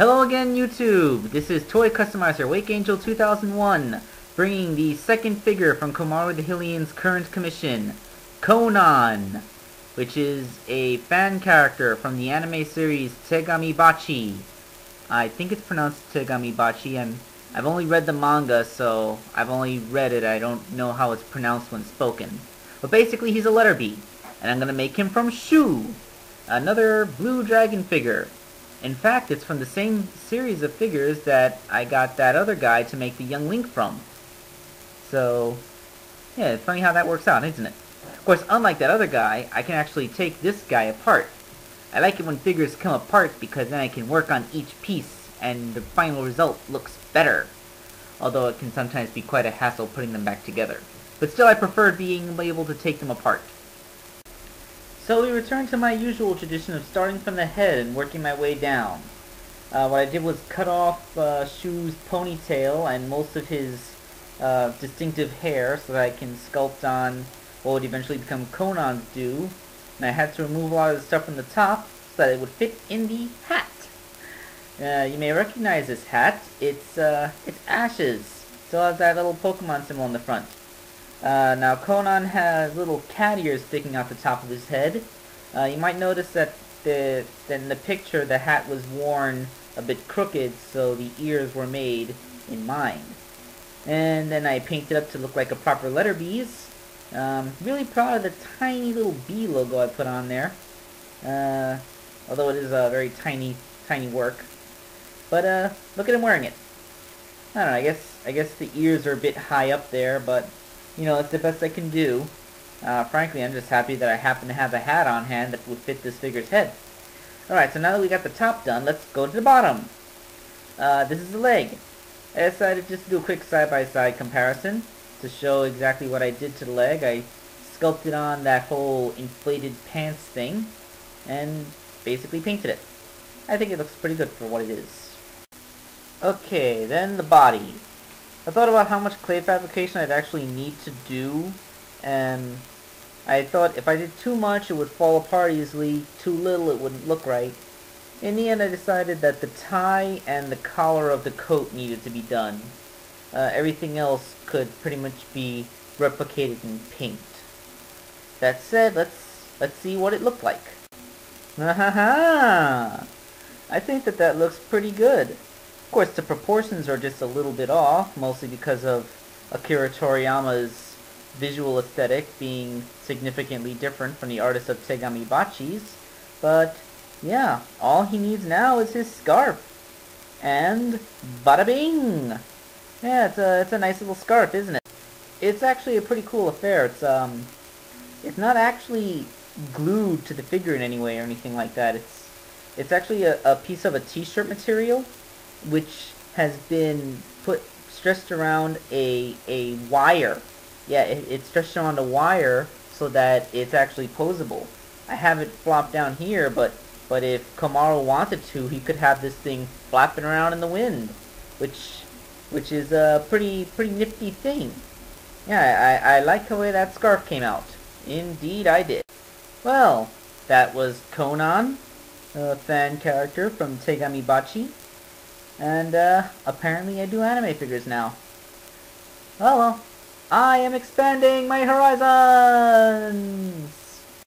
Hello again, YouTube! This is Toy Customizer Wake Angel 2001, bringing the second figure from Komaruthehylian's current commission, Konon, which is a fan character from the anime series Tegami Bachi. I think it's pronounced Tegami Bachi, and I've only read the manga, so I've only read it. I don't know how it's pronounced when spoken. But basically, he's a letter B, and I'm gonna make him from Shu, another blue dragon figure. In fact, it's from the same series of figures that I got that other guy to make the young Link from. So, yeah, it's funny how that works out, isn't it? Of course, unlike that other guy, I can actually take this guy apart. I like it when figures come apart because then I can work on each piece and the final result looks better. Although it can sometimes be quite a hassle putting them back together. But still, I prefer being able to take them apart. So we return to my usual tradition of starting from the head and working my way down. What I did was cut off Shu's ponytail and most of his distinctive hair so that I can sculpt on what would eventually become Konon's do. And I had to remove a lot of the stuff from the top so that it would fit in the hat. You may recognize this hat. It's Ash's. Still has that little Pokemon symbol on the front. Now Konon has little cat ears sticking out the top of his head. You might notice that in the picture the hat was worn a bit crooked, so the ears were made in mine. And then I painted up to look like a proper letter B's. Really proud of the tiny little B logo I put on there. Although it is a very tiny work. But look at him wearing it. I don't know, I guess the ears are a bit high up there, but you know, it's the best I can do. Frankly, I'm just happy that I happen to have a hat on hand that would fit this figure's head. Alright, so now that we got the top done, let's go to the bottom. This is the leg. I decided just to do a quick side-by-side comparison to show exactly what I did to the leg. I sculpted on that whole inflated pants thing and basically painted it. I think it looks pretty good for what it is. Okay, then the body. I thought about how much clay fabrication I'd actually need to do, and I thought if I did too much it would fall apart easily, too little it wouldn't look right. In the end I decided that the tie and the collar of the coat needed to be done. Everything else could pretty much be replicated in paint. That said, let's see what it looked like. I think that looks pretty good. Of course, the proportions are just a little bit off, mostly because of Akira Toriyama's visual aesthetic being significantly different from the artist of Tegami Bachi's. But, yeah, all he needs now is his scarf. And, bada bing! Yeah, it's a nice little scarf, isn't it? It's actually a pretty cool affair. It's not actually glued to the figure in any way or anything like that. It's actually a piece of a t-shirt material, which has been stretched around a wire. Yeah, it's stretched around a wire so that it's actually posable. I have it flopped down here, but if Komaru wanted to, he could have this thing flapping around in the wind, which is a pretty nifty thing. Yeah, I like the way that scarf came out. Indeed, I did. Well, that was Konon, a fan character from Tegami Bachi. And, apparently I do anime figures now. Oh well. I am expanding my horizons!